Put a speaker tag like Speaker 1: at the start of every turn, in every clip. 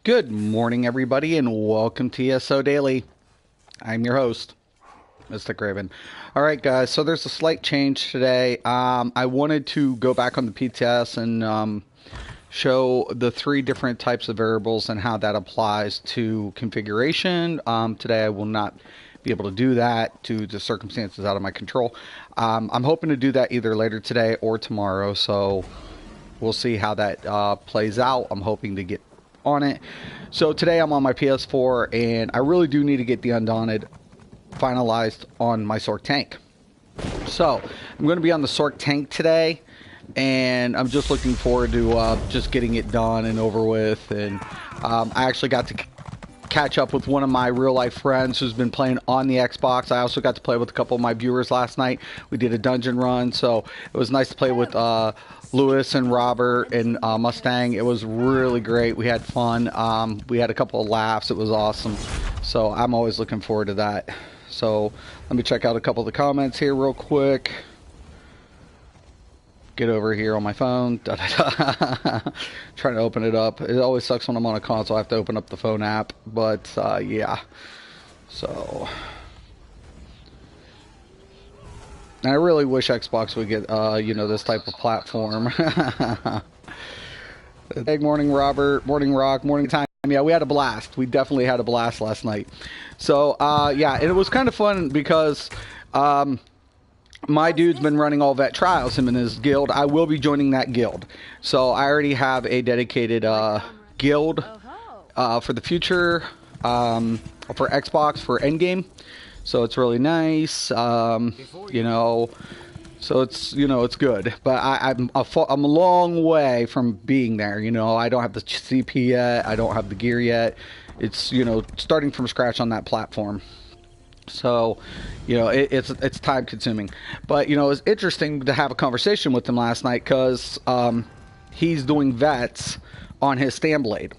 Speaker 1: Good morning, everybody, and welcome to ESO Daily. I'm your host, Mysticraven. All right, guys, so there's a slight change today. I wanted to go back on the PTS and show the three different types of variables and how that applies to configuration. Today, I will not be able to do that due to circumstances out of my control. I'm hoping to do that either later today or tomorrow, so we'll see how that plays out. I'm hoping to get on it. So today I'm on my PS4 and I really do need to get the Undaunted finalized on my Sorc tank. So I'm going to be on the Sorc tank today and I'm just looking forward to just getting it done and over with. And I actually got to catch up with one of my real life friends who's been playing on the Xbox. I also got to play with a couple of my viewers last night. We did a dungeon run, so it was nice to play with Lewis and Robert and Mustang. It was really great. We had fun. We had a couple of laughs. It was awesome. So I'm always looking forward to that. So let me check out a couple of the comments here real quick. Get over here on my phone. Trying to open it up. It always sucks when I'm on a console. I have to open up the phone app. But yeah. So and I really wish Xbox would get this type of platform. Good morning, Robert. Morning, Rock. Morning time. Yeah, we had a blast. We definitely had a blast last night. So yeah, and it was kind of fun because my dude's been running all vet trials, him and his guild. I will be joining that guild. So I already have a dedicated guild for the future, for Xbox, for Endgame. So it's really nice, so it's, it's good. But I'm a long way from being there, I don't have the CP yet, I don't have the gear yet. It's, starting from scratch on that platform. So, it's time consuming. But, it was interesting to have a conversation with him last night because he's doing vets on his stand blade.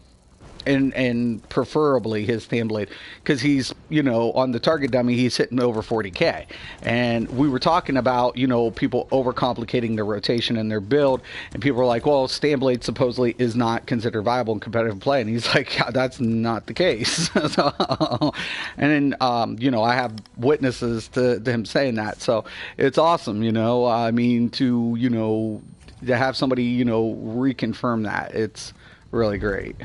Speaker 1: And preferably his stand blade, because he's, on the target dummy, he's hitting over 40k. And we were talking about, people overcomplicating their rotation and their build, and people were like, well, stand blade supposedly is not considered viable in competitive play. And he's like, yeah, that's not the case. So, and then, I have witnesses to him saying that. So it's awesome, I mean, to have somebody, reconfirm that. It's really great.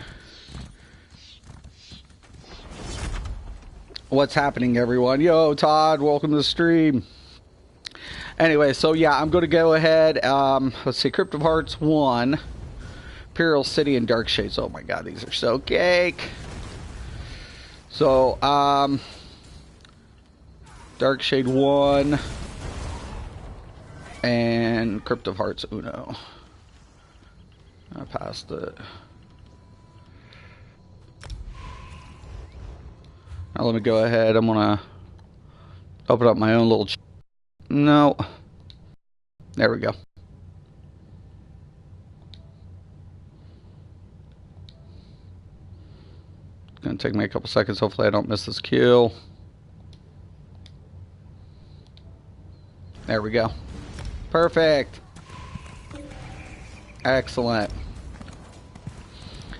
Speaker 1: What's happening, everyone? Yo, Todd, welcome to the stream. Anyway, so yeah, I'm going to go ahead. Let's see, Crypt of Hearts 1, Imperial City, and Dark Shades. Oh my god, these are so cake. So, Dark Shade 1 and Crypt of Hearts Uno. I passed it. Now let me go ahead. I'm going to open up my own little... No. There we go. Going to take me a couple seconds. Hopefully I don't miss this kill. There we go. Perfect. Excellent.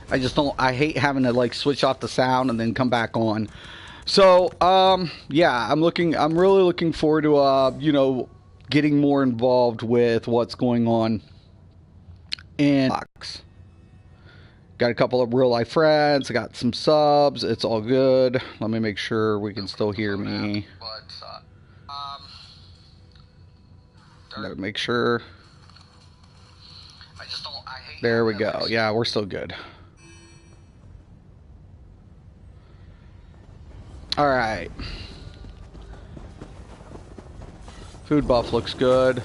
Speaker 1: I hate having to switch off the sound and then come back on. So, yeah, I'm really looking forward to, getting more involved with what's going on in Box. Got a couple of real life friends, got some subs, it's all good. Let me make sure we can still hear me. Gotta make sure. There we go. Yeah, we're still good. Alright. Food buff looks good.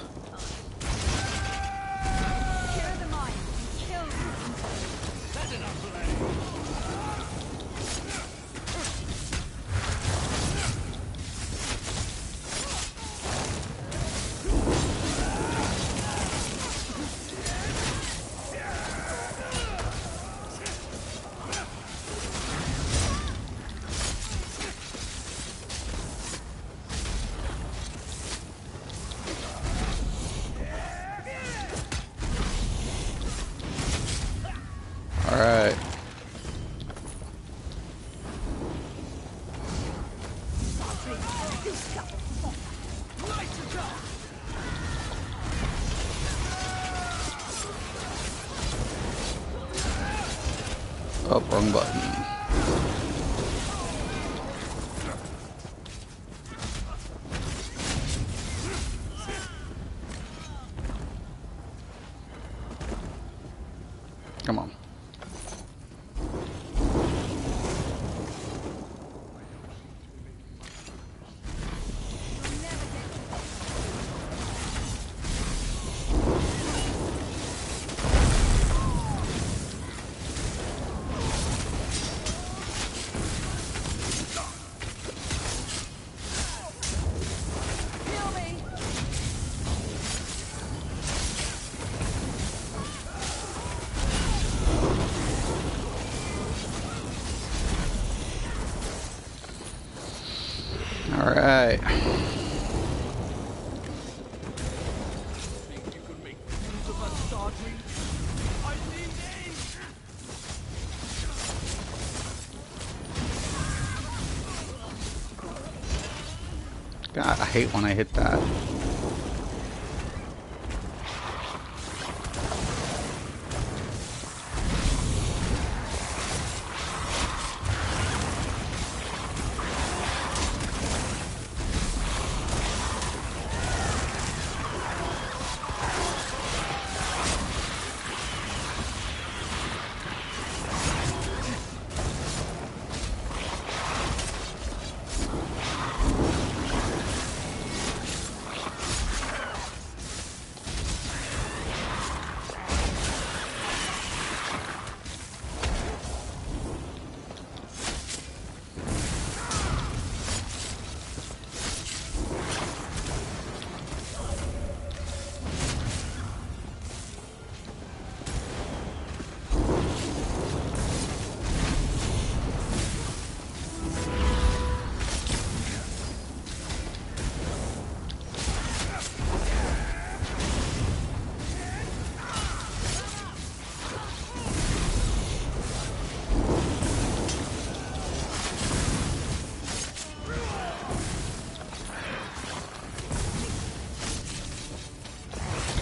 Speaker 1: Oh, wrong button. Come on. All right. God, I hate when I hit that.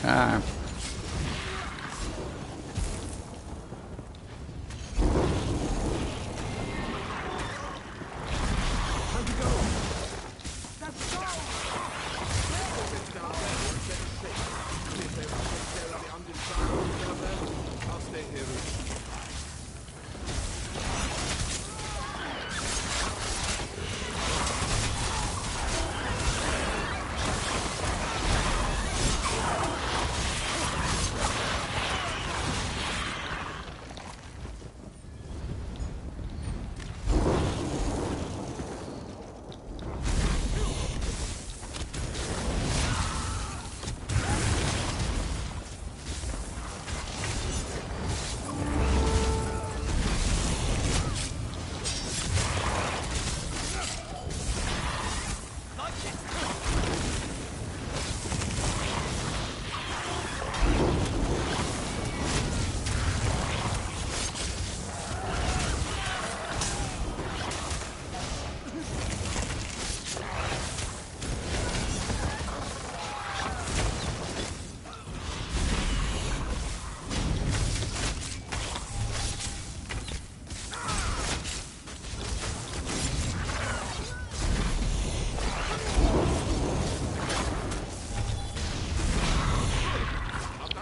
Speaker 1: Okay.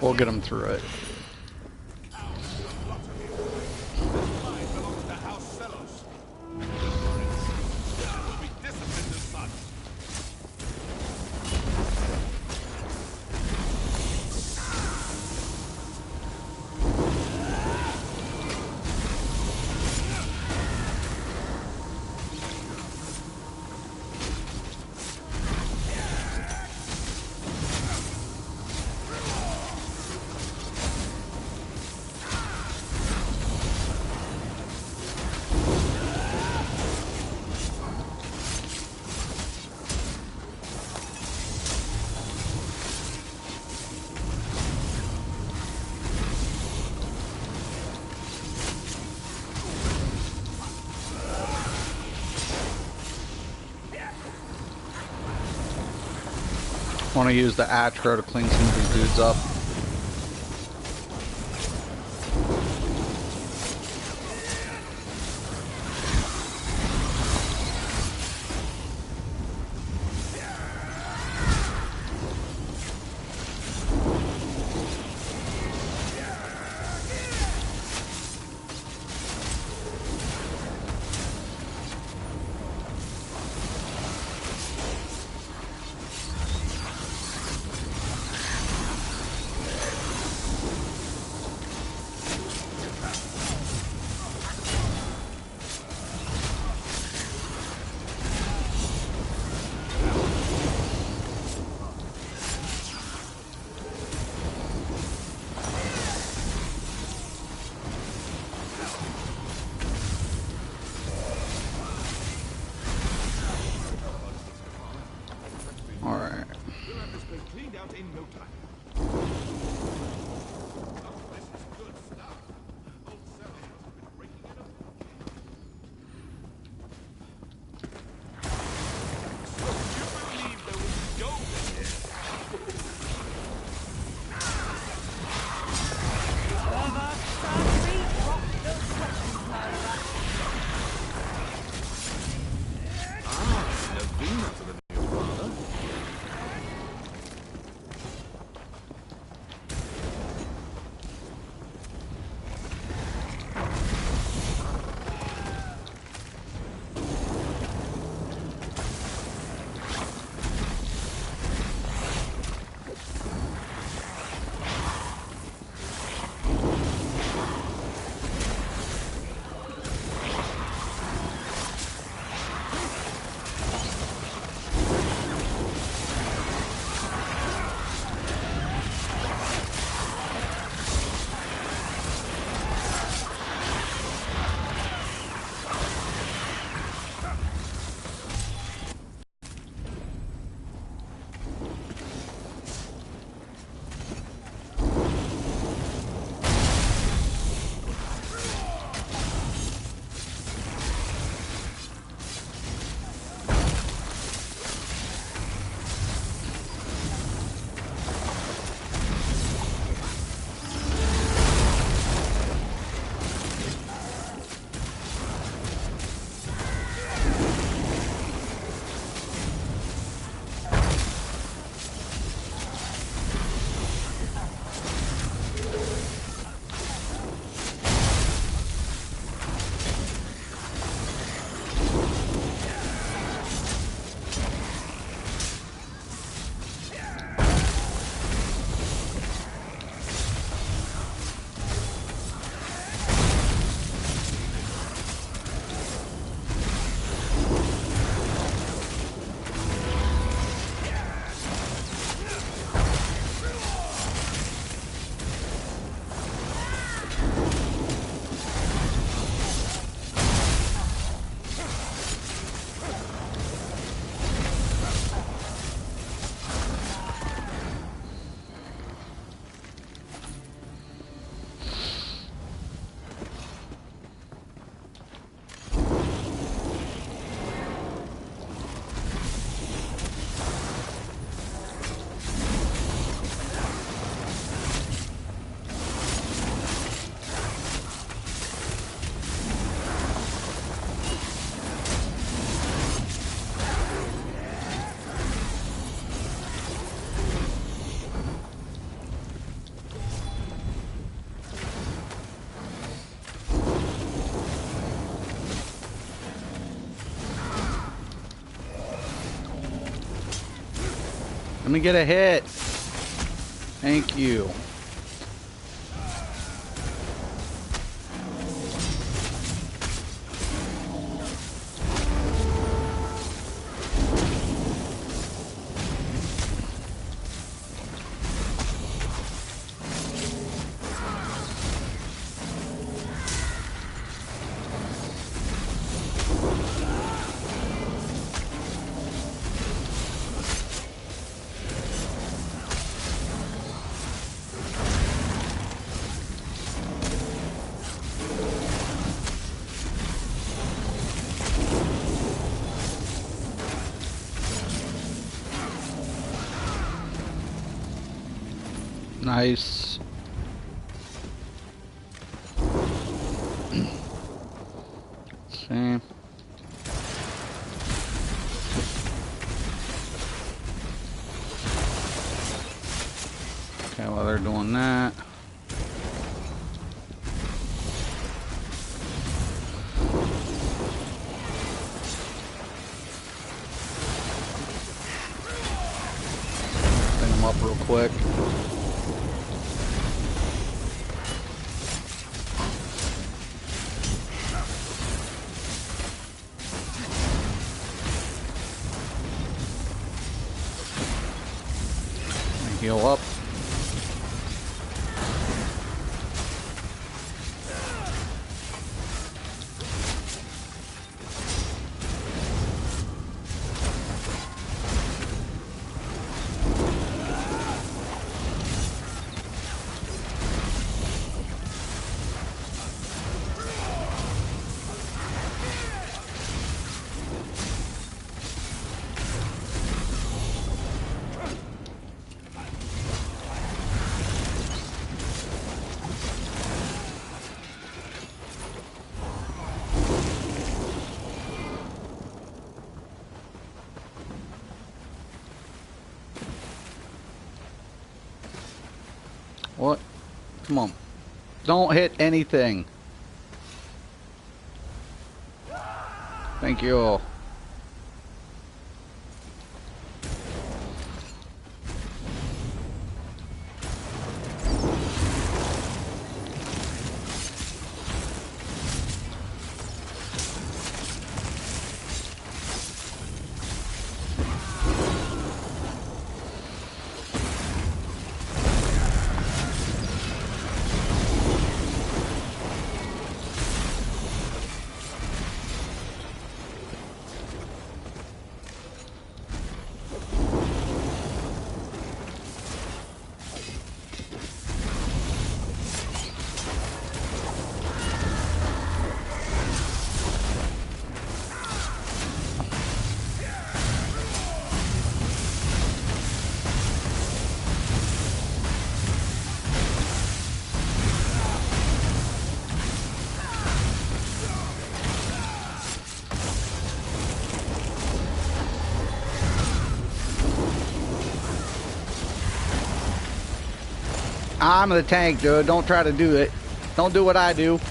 Speaker 1: We'll get him through it. Want to use the Atro to clean some of these dudes up. me get a hit. Thank you. Nice. See. Okay, while they're doing that. Clean them up real quick. Heal up. What? Come on. Don't hit anything. Thank you. I'm the tank, dude. Don't try to do it. Don't do what I do.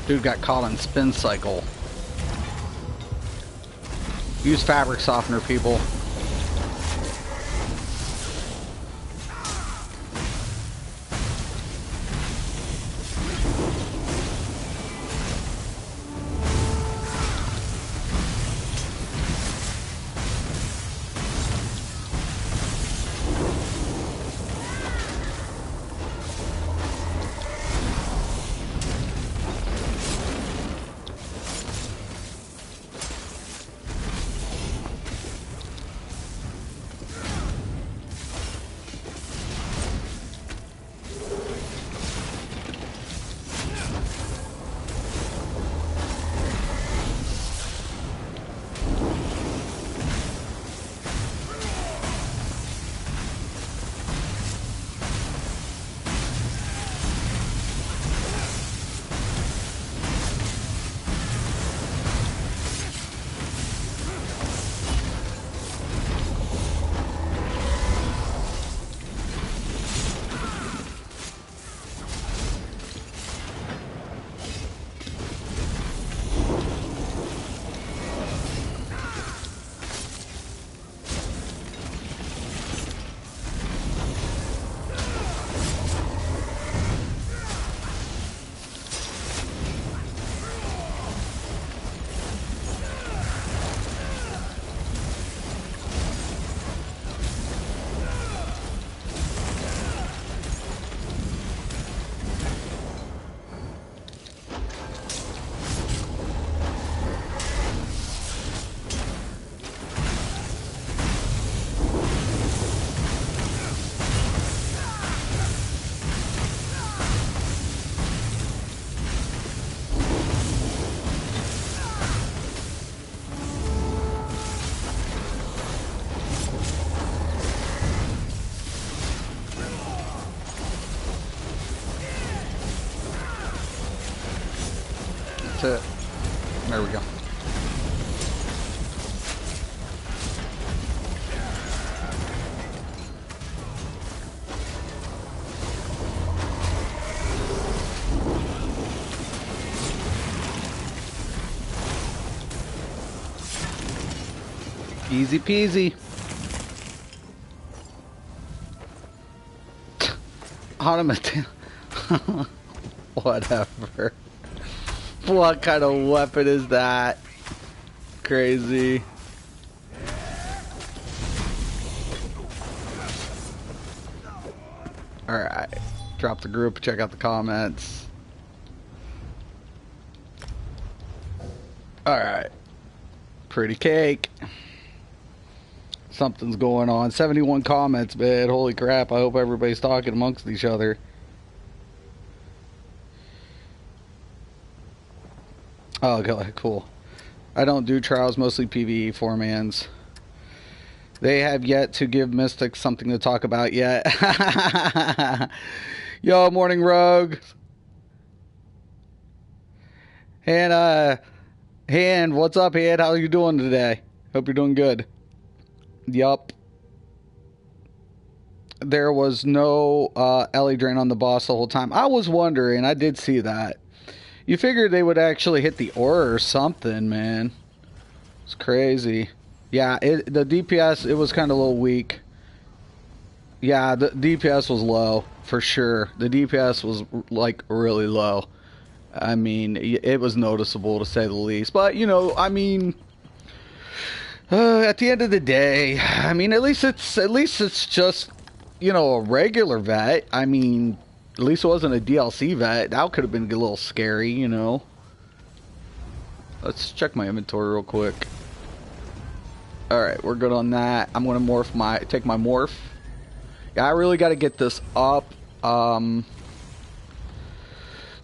Speaker 1: Dude got caught in spin cycle. Use fabric softener, people. That's it. There we go. Easy peasy. Automatic. Whatever. What kind of weapon is that? Crazy. Alright. Drop the group, check out the comments. Alright. Pretty cake. Something's going on. 71 comments, man. Holy crap. I hope everybody's talking amongst each other. Oh, okay, cool. I don't do trials, mostly PvE 4-mans. They have yet to give Mystics something to talk about yet. Yo, morning rogue. And, Hand, what's up, Hand? How are you doing today? Hope you're doing good. Yup. There was no Ellie drain on the boss the whole time. I was wondering. I did see that. You figured they would actually hit the aura or something, man. It's crazy. Yeah, the DPS, it was kind of a little weak. Yeah, the DPS was low, for sure. The DPS was, like, really low. I mean, it was noticeable, to say the least. But, you know, I mean... at the end of the day, I mean, at least it's just, you know, a regular vet. I mean, at least it wasn't a DLC vet. That could have been a little scary, you know. Let's check my inventory real quick. Alright, we're good on that. I'm going to take my morph. Yeah, I really got to get this up. So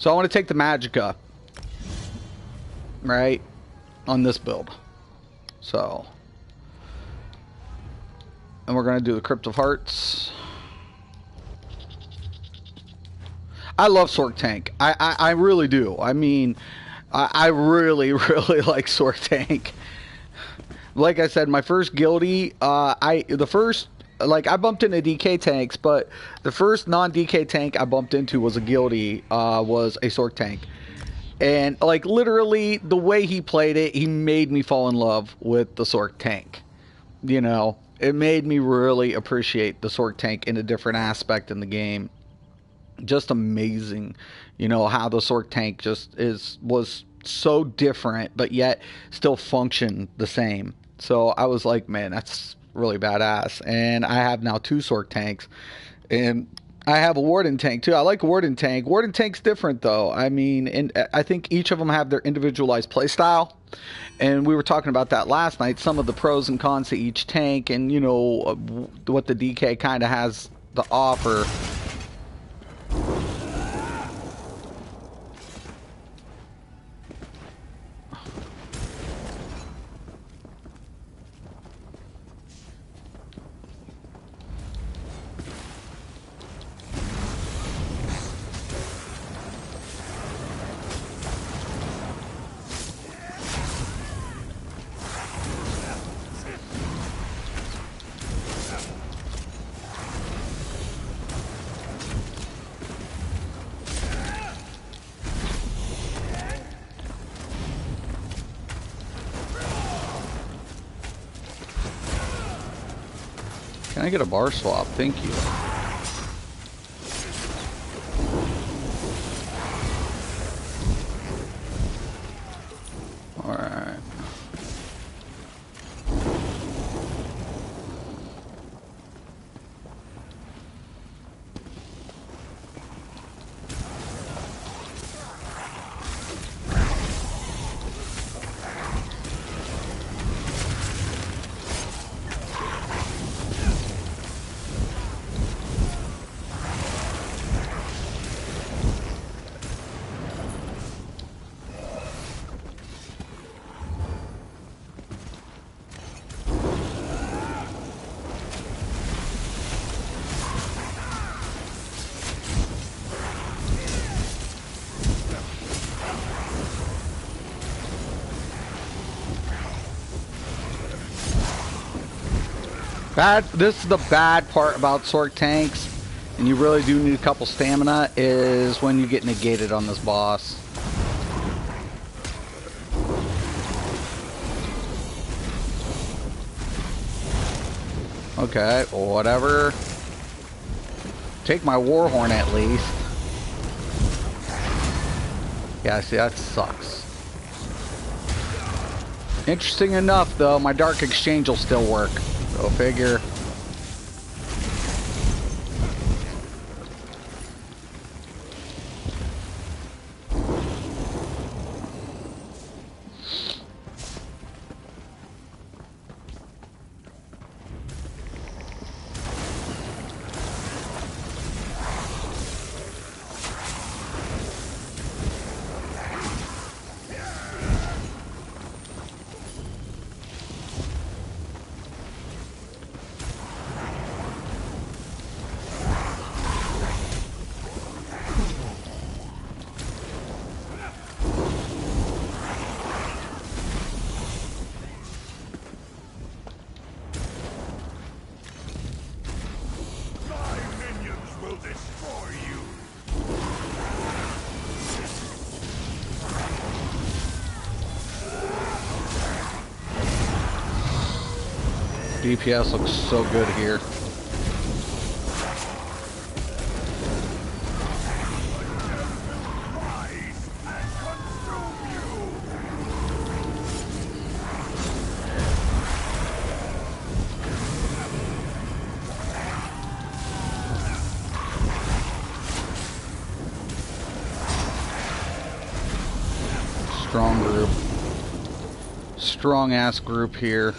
Speaker 1: I want to take the Magicka. Right? On this build. So. And we're going to do the Crypt of Hearts. I love Sorc Tank. I really do. I mean, I really, really like Sorc Tank. Like I said, my first guildie, I bumped into DK tanks, but the first non-DK tank I bumped into was a guildie, was a Sorc Tank. And, like, literally, the way he played it, he made me fall in love with the Sorc Tank. You know, it made me really appreciate the Sorc Tank in a different aspect in the game. Just amazing, you know, how the Sorc Tank just was so different, but yet still functioned the same. So I was like, man, that's really badass. And I have now 2 Sorc Tanks, and I have a Warden Tank too. I like Warden Tank. Warden Tank's different though. I mean, and I think each of them have their individualized playstyle. And we were talking about that last night, some of the pros and cons to each tank, and you know, what the DK kind of has to offer. Can I get a bar swap? Thank you. Alright. This is the bad part about Sorc tanks, and you really do need a couple stamina, is when you get negated on this boss. Okay, whatever. Take my Warhorn at least. Yeah, see, that sucks. Interesting enough, though, my Dark Exchange will still work. Go figure. DPS looks so good here. Strong group. Strong ass group here.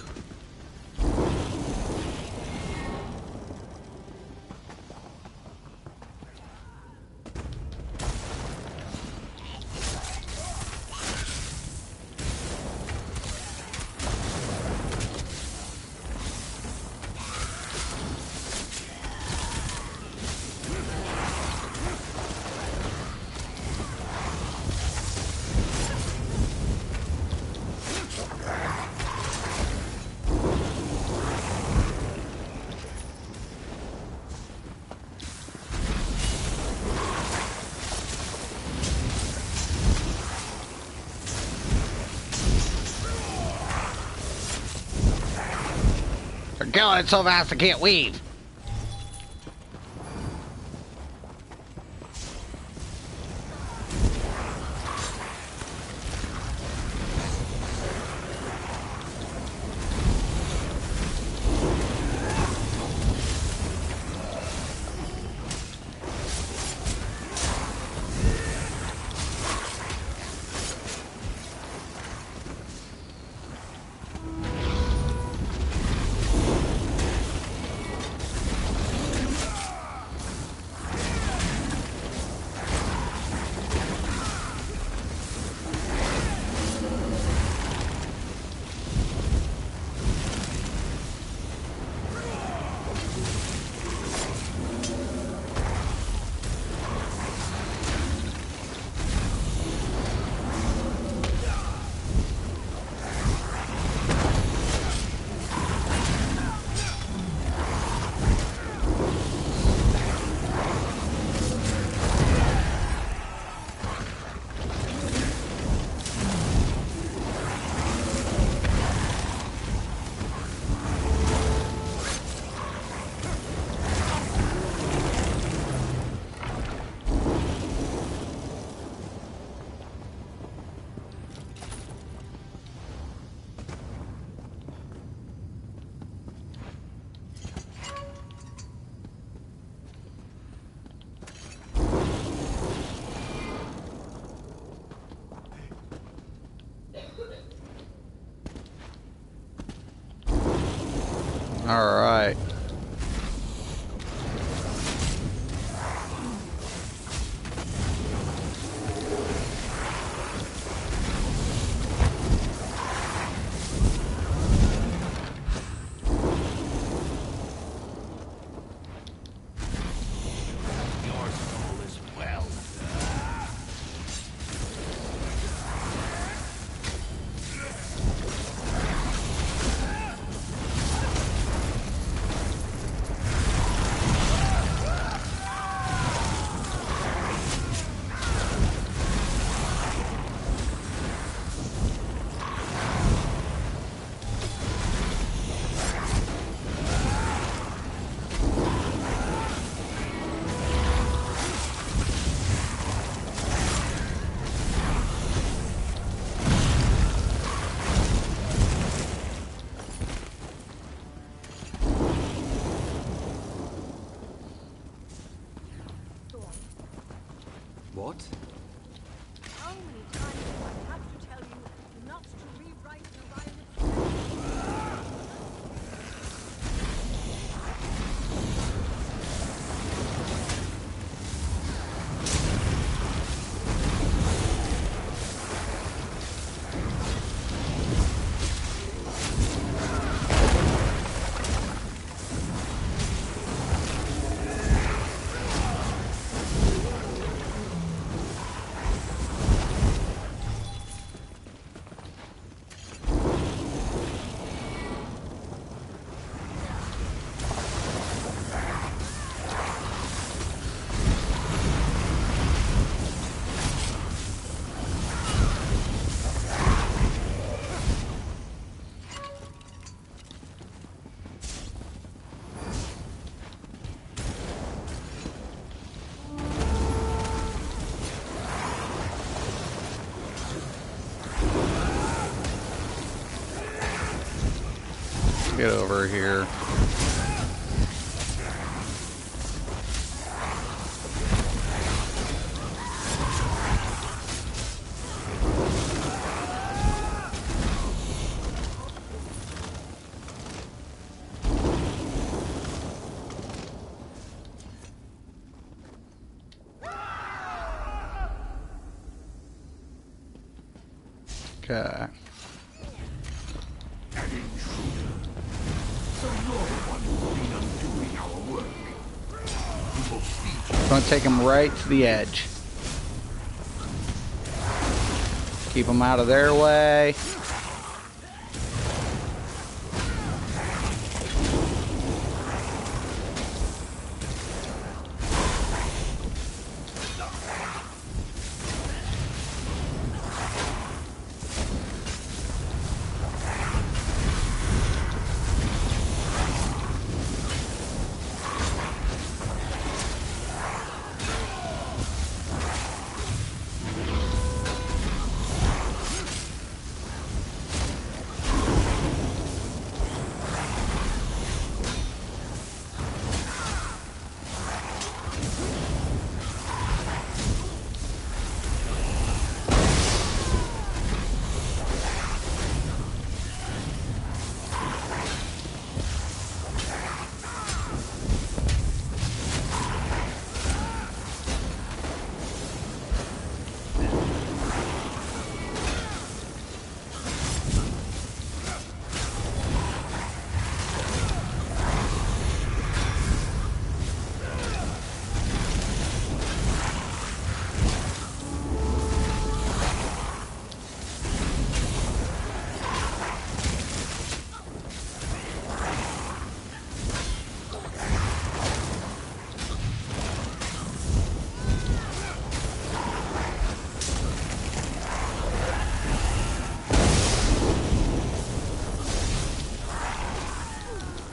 Speaker 1: They're killing it so fast I can't weave. All right. Get over here. Okay. Gonna take him right to the edge. Keep him out of their way.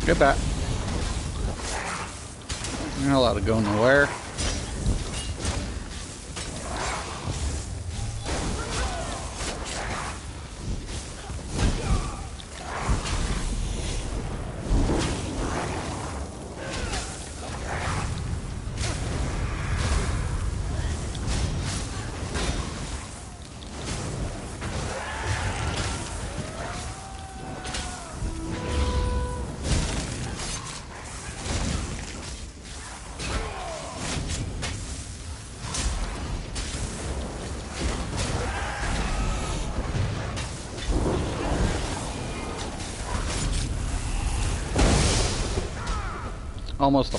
Speaker 1: Get back. You're not allowed to go nowhere. Almost a...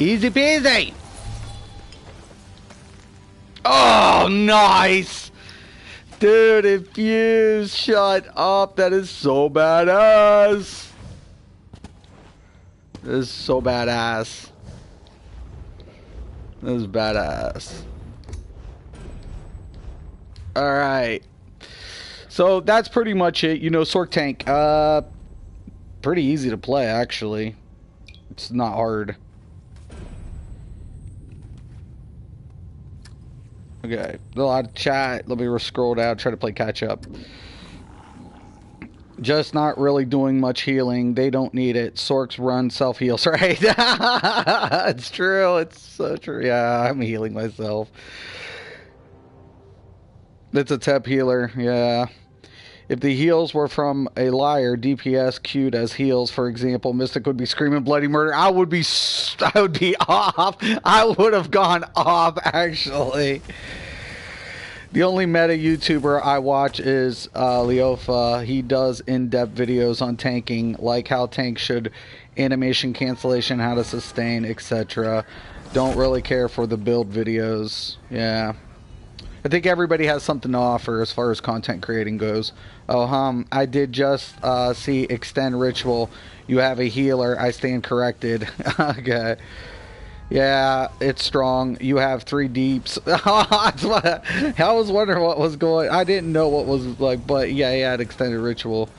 Speaker 1: Easy peasy! Oh, nice! Dude, it fused! Shut up! That is so badass! That is so badass. That is badass. Alright. So, that's pretty much it. You know, Sorc tank. Pretty easy to play, actually. It's not hard. Okay, a lot of chat. Let me scroll down, try to play catch up. Just not really doing much healing. They don't need it. Sorcs run self-heals, right? It's true. It's so true. Yeah, I'm healing myself. It's a temp healer, yeah. If the heals were from a liar, DPS queued as heals, for example, Mystic would be screaming bloody murder. I would be off. I would have gone off, actually. The only meta YouTuber I watch is Leofa. He does in-depth videos on tanking, like how tank should, animation cancellation, how to sustain, etc. Don't really care for the build videos. Yeah. I think everybody has something to offer as far as content creating goes. Oh, I did just see Extend Ritual. You have a healer. I stand corrected. Okay. Yeah, it's strong. You have 3 deeps. I was wondering what was going. I didn't know what was like, but yeah, he had Extended Ritual.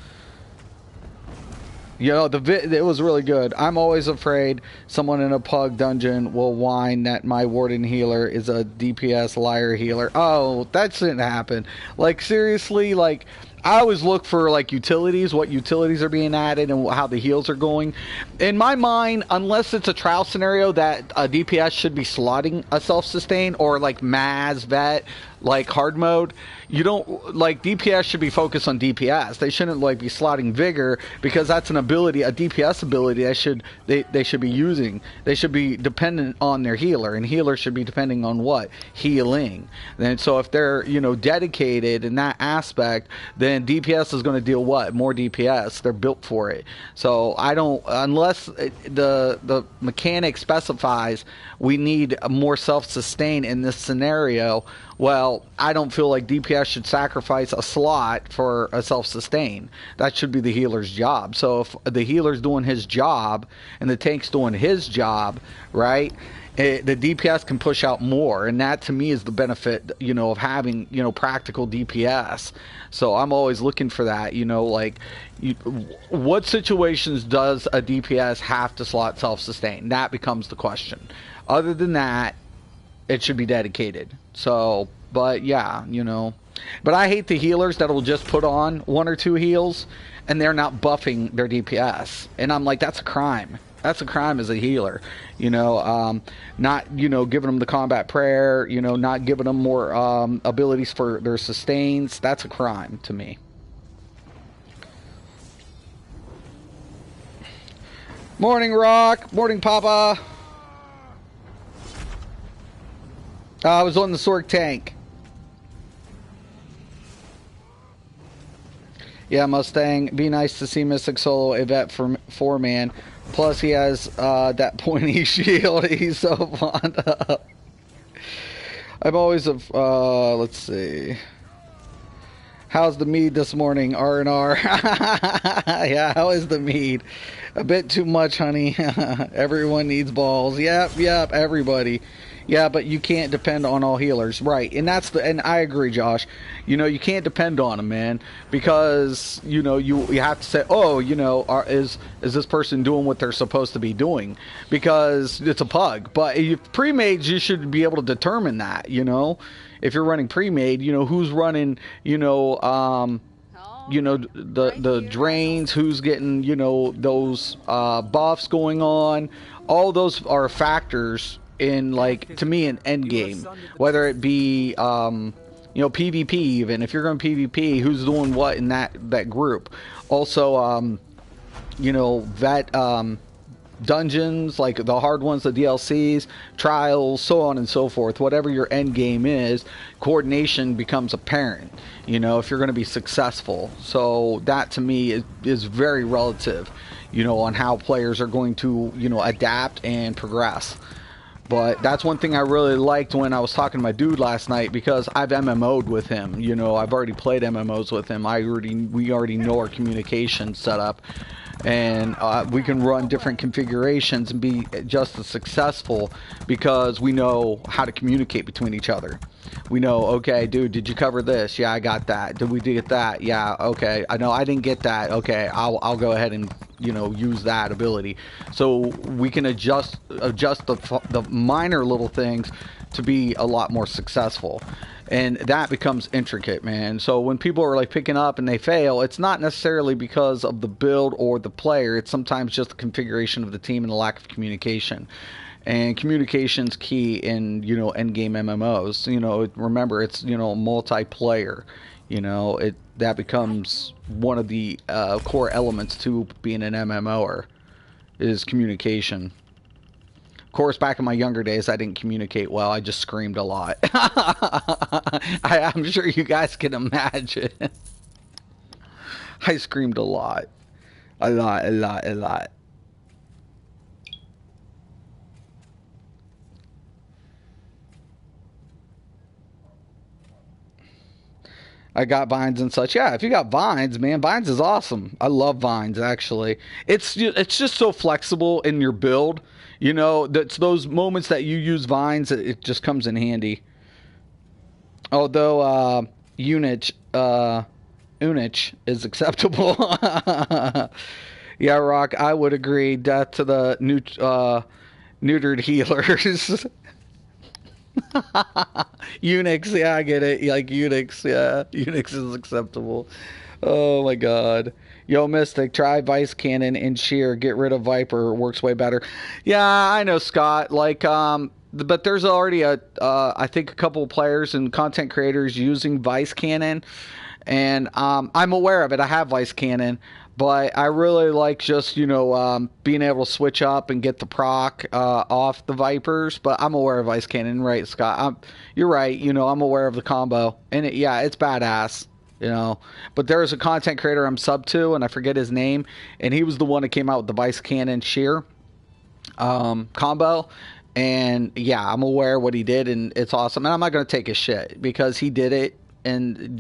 Speaker 1: You know, it was really good. I'm always afraid someone in a pug dungeon will whine that my warden healer is a DPS liar healer. Oh, that shouldn't happen. Like, seriously, like, I always look for, like, utilities, what utilities are being added and how the heals are going. In my mind, unless it's a trial scenario that a DPS should be slotting a self-sustain or, like, Maz, Vet, like, hard mode, you don't, like, DPS should be focused on DPS. They shouldn't, like, be slotting Vigor, because that's an ability, a DPS ability they should be using. They should be dependent on their healer, and healer should be depending on what? Healing. And so if they're, you know, dedicated in that aspect, then DPS is going to deal what? More DPS. They're built for it. So I don't, unless the mechanic specifies we need more self-sustain in this scenario, well, I don't feel like DPS should sacrifice a slot for a self-sustain. That should be the healer's job. So if the healer's doing his job and the tank's doing his job, right, the DPS can push out more. And that, to me, is the benefit, you know, of having, you know, practical DPS. So I'm always looking for that, you know, like, what situations does a DPS have to slot self-sustain? That becomes the question. Other than that, it should be dedicated. So, but yeah, you know. But I hate the healers that will just put on 1 or 2 heals and they're not buffing their DPS. And I'm like, that's a crime. That's a crime as a healer. You know, not, you know, giving them the combat prayer, you know, not giving them more abilities for their sustains. That's a crime to me. Morning, Rock. Morning, Papa. I was on the Sorc tank. Yeah, Mustang. Be nice to see Mystic solo a vet for 4-man. Plus, he has that pointy shield he's so fond of. I'm always let's see. How's the mead this morning? R&R. Yeah, how is the mead? A bit too much, honey. Everyone needs balls. Yep, everybody. Yeah, but you can't depend on all healers, right? And and I agree, Josh. You know, you can't depend on them, man, because you know you have to say, oh, you know, is this person doing what they're supposed to be doing? Because it's a pug. But if pre-mades, you should be able to determine that. You know, if you're running pre-made, you know who's running, you know, the drains, who's getting, you know, those buffs going on. All those are factors in, like, to me, an end game, whether it be you know, PvP. Even if you're going PvP, who's doing what in that group. Also, you know, that dungeons, like the hard ones, the DLCs, trials, so on and so forth. Whatever your end game is, coordination becomes apparent, you know, if you're going to be successful. So that, to me, is very relative, you know, on how players are going to, you know, adapt and progress. But that's one thing I really liked when I was talking to my dude last night, because I've MMO'd with him. You know, I've already played MMOs with him. We already know our communication setup, and we can run different configurations and be just as successful because we know how to communicate between each other. We know, okay, dude, did you cover this? Yeah, I got that. Did we get that? Yeah, okay. I know I didn't get that. Okay, I'll go ahead and, you know, use that ability. So we can adjust the minor little things to be a lot more successful. And that becomes intricate, man. So when people are like picking up and they fail, it's not necessarily because of the build or the player. It's sometimes just the configuration of the team and the lack of communication. And communication's key in, you know, endgame MMOs. You know, remember, it's, you know, multiplayer. that becomes one of the core elements to being an MMOer is communication. Of course, back in my younger days, I didn't communicate well. I just screamed a lot. I'm sure you guys can imagine. I screamed a lot. A lot. I got vines and such. Yeah, if you got vines, man, vines is awesome. I love vines, actually. It's just so flexible in your build. That's those moments that you use vines, it just comes in handy. Although Unich is acceptable. Yeah, Rock, I would agree. Death to the neutered healers. Unix, yeah, I get it. Like Unix, yeah. Unix is acceptable. Oh my god. Yo, Mystic, try Vice Cannon and Shear. Get rid of Viper. Works way better. Yeah, I know, Scott. But there's already I think a couple of players and content creators using Vice Cannon. And I'm aware of it. I have Vice Cannon. But I really like just, being able to switch up and get the proc off the Vipers. But I'm aware of Vice Cannon, right, Scott? You're right. I'm aware of the combo. And it's badass, But there's a content creator I'm sub to, and I forget his name. And he was the one that came out with the Vice Cannon Shear combo. And, yeah, I'm aware of what he did, and it's awesome. And I'm not going to take his shit because he did it, and,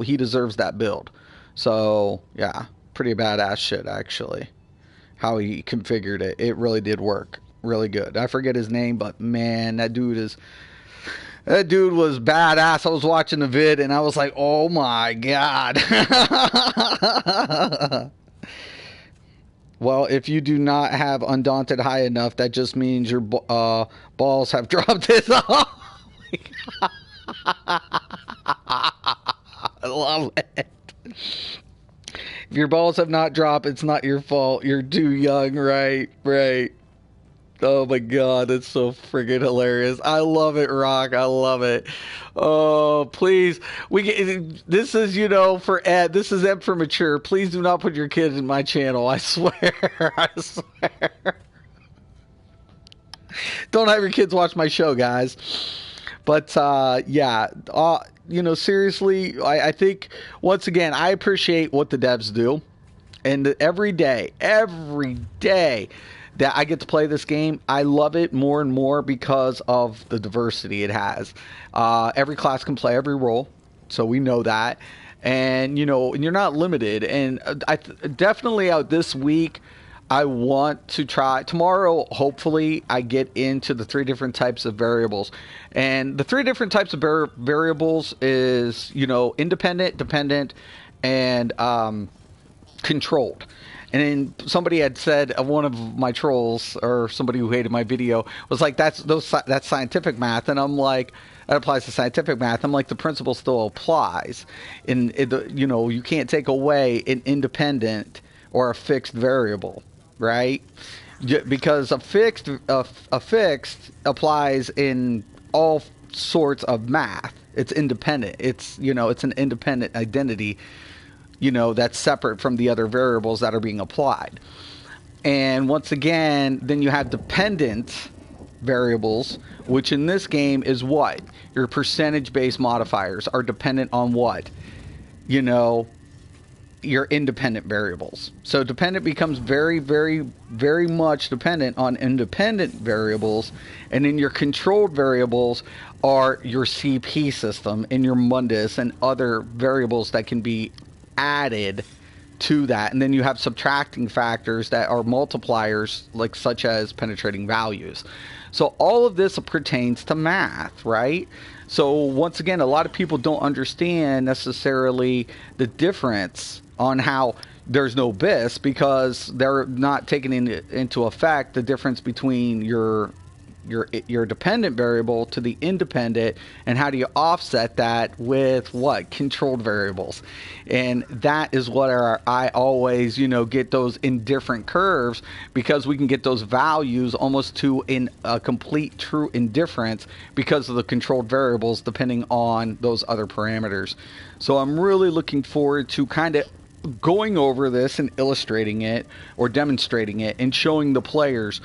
Speaker 1: he deserves that build. So, yeah. Pretty badass shit, actually. How he configured it. It really did work. Really good. I forget his name, but man, that dude was badass. I was watching the vid and I was like, oh my god. Well, if you do not have Undaunted high enough, that just means your balls have dropped this off. I love it. If your balls have not dropped, it's not your fault. You're too young, right? Oh my god, that's so friggin' hilarious. I love it, Rock. I love it. Oh, please. This is, for Ed. This is Ed for mature. Please do not put your kids in my channel. I swear. I swear. Don't have your kids watch my show, guys. But, yeah. Seriously, I think, once again, I appreciate what the devs do. And every day that I get to play this game, I love it more and more because of the diversity it has. Every class can play every role, so we know that. And, and you're not limited. And definitely out this week, I want to try. Tomorrow, hopefully, I get into the 3 different types of variables. And the 3 different types of variables is, independent, dependent, and controlled. And then somebody had said, one of my trolls, or somebody who hated my video, was like, that's scientific math. And I'm like, that applies to scientific math. I'm like, the principle still applies. And, you can't take away an independent or a fixed variable. Right? Because a fixed applies in all sorts of math. It's independent. It's an independent identity, that's separate from the other variables that are being applied. And once again, then you have dependent variables, which in this game is what? Your percentage-based modifiers are dependent on what? Your independent variables. So dependent becomes very, very, very much dependent on independent variables. And then your controlled variables are your CP system and your Mundus and other variables that can be added to that. And then you have subtracting factors that are multipliers, like such as penetrating values. So all of this pertains to math, right? So once again, a lot of people don't understand necessarily the difference on how there's no BIS because they're not taking into effect the difference between your your dependent variable to the independent, and how do you offset that with what? Controlled variables. And that is what I always, get those indifferent curves, because we can get those values almost to a complete true indifference because of the controlled variables depending on those other parameters. So I'm really looking forward to kind of going over this and illustrating it or demonstrating it and showing the players,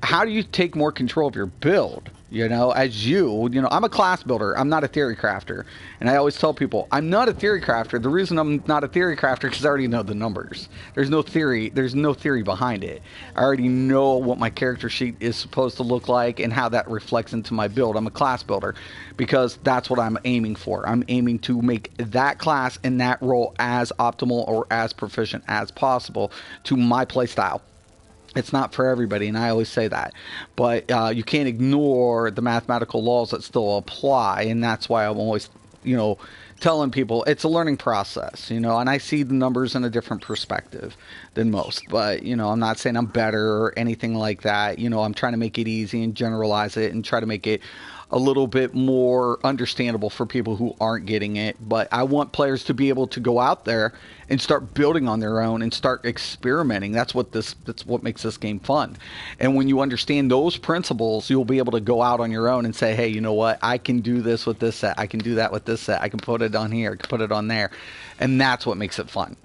Speaker 1: how do you take more control of your build? As I'm a class builder. I'm not a theory crafter. And I always tell people, I'm not a theory crafter. The reason I'm not a theory crafter is because I already know the numbers. There's no theory behind it. I already know what my character sheet is supposed to look like and how that reflects into my build. I'm a class builder because that's what I'm aiming for. I'm aiming to make that class and that role as optimal or as proficient as possible to my playstyle. It's not for everybody, and I always say that. But you can't ignore the mathematical laws that still apply, and that's why I'm always, telling people it's a learning process, and I see the numbers in a different perspective than most. But, I'm not saying I'm better or anything like that. I'm trying to make it easy and generalize it and try to make it a little bit more understandable for people who aren't getting it. But I want players to be able to go out there and start building on their own and start experimenting. That's what makes this game fun. And when you understand those principles, you'll be able to go out on your own and say, hey, you know what? I can do this with this set. I can do that with this set. I can put it on here. I can put it on there. And that's what makes it fun.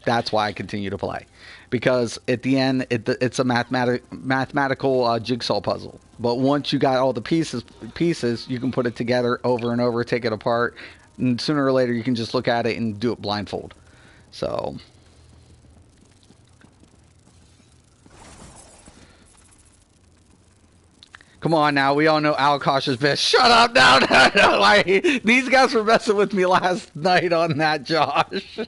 Speaker 1: That's why I continue to play. Because at the end, it's a mathematical jigsaw puzzle. But once you got all the pieces, you can put it together over and over, take it apart, and sooner or later you can just look at it and do it blindfold. So, come on now, we all know Alkosh is best. Shut up now, no. These guys were messing with me last night on that, Josh.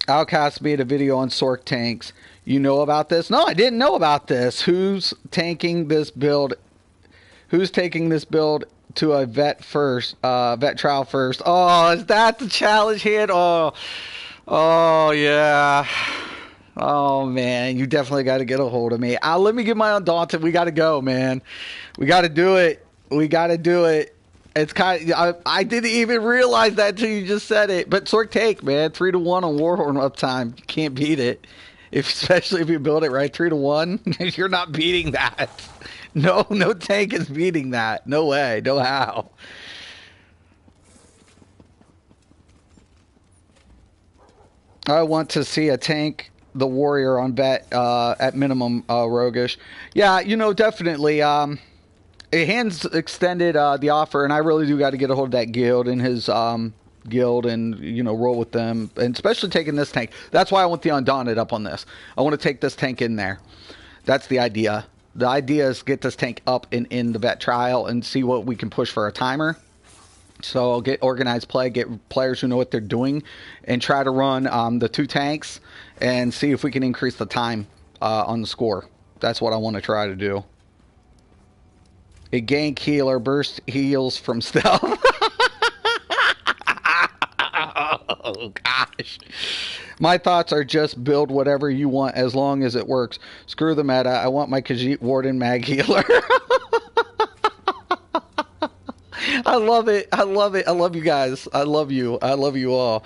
Speaker 1: Outcast made a video on Sorc tanks. You know about this? No, I didn't know about this. Who's taking this build? Who's taking this build to a vet trial first? Oh, is that the challenge hit? Oh, yeah. Oh man, you definitely got to get a hold of me. Let me get my Undaunted. We got to go, man. We got to do it. It's kind of, I didn't even realize that until you just said it. But Sorc take, man, 3-1 on Warhorn uptime. You can't beat it. Especially if you build it right, 3-1. You're not beating that. No tank is beating that. No way. No how. I want to see a tank, the warrior on vet at minimum roguish. Yeah, definitely. Hands extended the offer, and I really do got to get a hold of that guild and his guild and, roll with them, and especially taking this tank. That's why I want the Undaunted up on this. I want to take this tank in there. That's the idea. The idea is get this tank up and in the vet trial and see what we can push for a timer. So I'll get organized play, get players who know what they're doing, and try to run the 2 tanks and see if we can increase the time on the score. That's what I want to try to do. A gank healer burst heals from stealth. Oh, gosh. My thoughts are just build whatever you want as long as it works. Screw the meta. I want my Khajiit Warden mag healer. I love it. I love you guys. I love you all.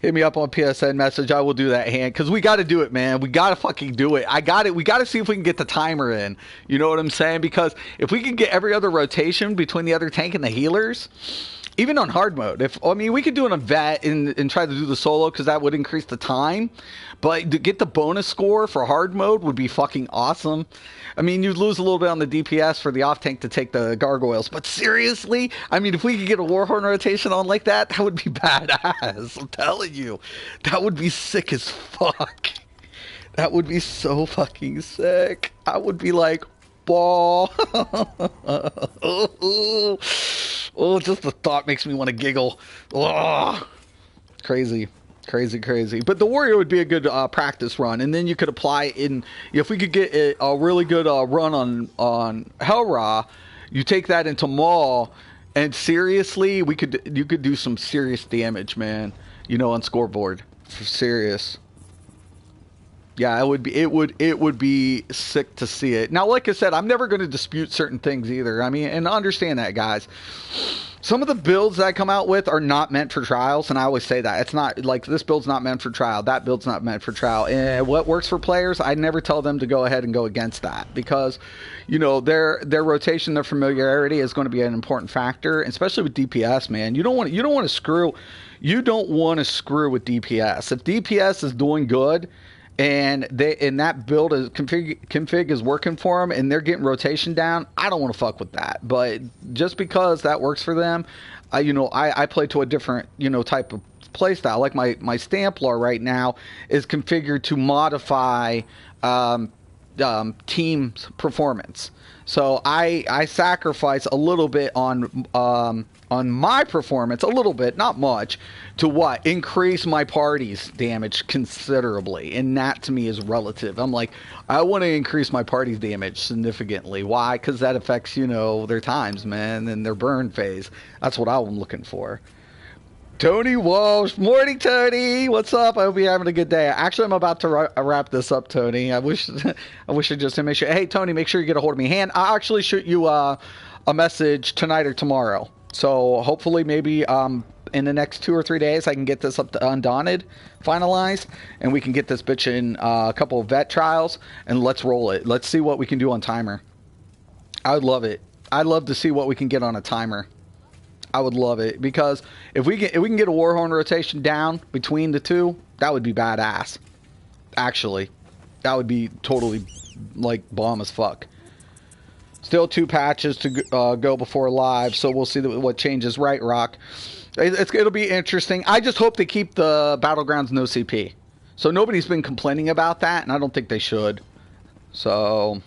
Speaker 1: Hit me up on PSN message. I will do that, hand, because we got to do it, man. We got to fucking do it. We got to see if we can get the timer in. You know what I'm saying? Because if we can get every other rotation between the other tank and the healers, even on hard mode, we could do it on vet and try to do the solo, because that would increase the time. But to get the bonus score for hard mode would be fucking awesome. You'd lose a little bit on the DPS for the off tank to take the gargoyles. But seriously, if we could get a Warhorn rotation on like that, that would be badass. I'm telling you. That would be sick as fuck. That would be so fucking sick. I would be like, ball. Oh, just the thought makes me want to giggle. Oh, crazy. But the warrior would be a good practice run, and then you could apply in. If we could get a really good run on Hellra, you take that into Maul, and seriously, you could do some serious damage, man. On scoreboard, for serious. Yeah, it would be sick to see it. Now, like I said, I'm never going to dispute certain things either. I mean, and understand that, guys. Some of the builds that I come out with are not meant for trials, and I always say that. It's not like this build's not meant for trial, that build's not meant for trial. And what works for players, I never tell them to go ahead and go against that, because, you know, their rotation, their familiarity is going to be an important factor, especially with DPS, man. You don't want to screw with DPS. If DPS is doing good, and that build is config is working for them, and they're getting rotation down, I don't want to fuck with that. But just because that works for them, I play to a different type of play style. Like my Stamplar right now is configured to modify team's performance. So I sacrifice a little bit on my performance, a little bit, not much, to what? Increase my party's damage considerably. And that to me is relative. I'm like, I want to increase my party's damage significantly. Why? Because that affects, their times, man, and their burn phase. That's what I'm looking for. Tony Walsh. Morning, Tony. What's up? I hope you're having a good day. Actually, I'm about to wrap this up, Tony. I wish I just make sure. Hey, Tony, make sure you get a hold of me. I'll actually shoot you a message tonight or tomorrow. So hopefully maybe in the next 2 or 3 days I can get this up to Undaunted finalized, and we can get this bitch in a couple of vet trials, and let's roll it. Let's see what we can do on timer. I would love it. I'd love to see what we can get on a timer. I would love it, because if we can get a Warhorn rotation down between the two, that would be badass. Actually, that would be totally like bomb as fuck. Still 2 patches to go before live, so we'll see what changes. Right, Rock. It'll be interesting. I just hope they keep the Battlegrounds no CP. So nobody's been complaining about that, and I don't think they should. So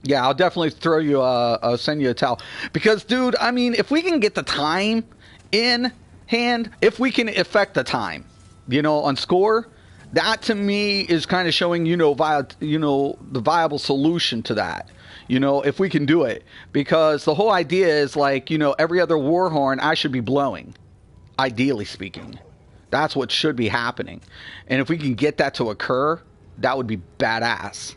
Speaker 1: yeah, I'll definitely send you a towel. Because, dude, I mean, if we can get the time in hand, if we can affect the time, on score, that to me is kind of showing, the viable solution to that. If we can do it. Because the whole idea is like, every other Warhorn I should be blowing, ideally speaking. That's what should be happening. And if we can get that to occur, that would be badass.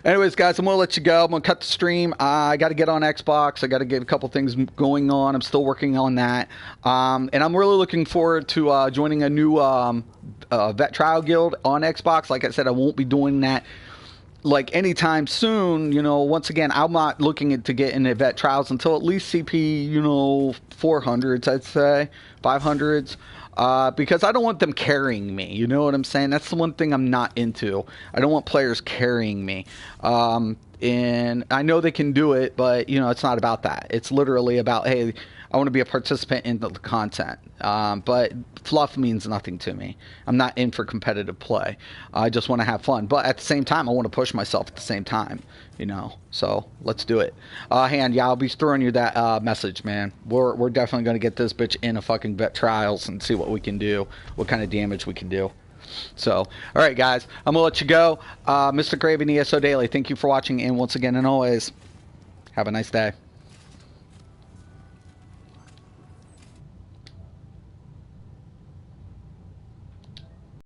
Speaker 1: Anyways, guys, I'm going to let you go. I'm going to cut the stream. I got to get on Xbox. I got to get a couple things going on. I'm still working on that. And I'm really looking forward to joining a new vet trial guild on Xbox. Like I said, I won't be doing that like anytime soon. Once again, I'm not looking to get into vet trials until at least CP, 400s, I'd say, 500s. Because I don't want them carrying me. You know what I'm saying? That's the one thing I'm not into. I don't want players carrying me. And I know they can do it, but, it's not about that. It's literally about, hey, I want to be a participant in the content. But fluff means nothing to me. I'm not in for competitive play. I just want to have fun. But at the same time, I want to push myself at the same time. So let's do it. Yeah, I'll be throwing you that message, man. We're definitely going to get this bitch in a fucking vet trials and see what we can do, what kind of damage we can do. So, all right, guys, I'm going to let you go. Mysticraven, ESO Daily, thank you for watching, and once again, and always, have a nice day.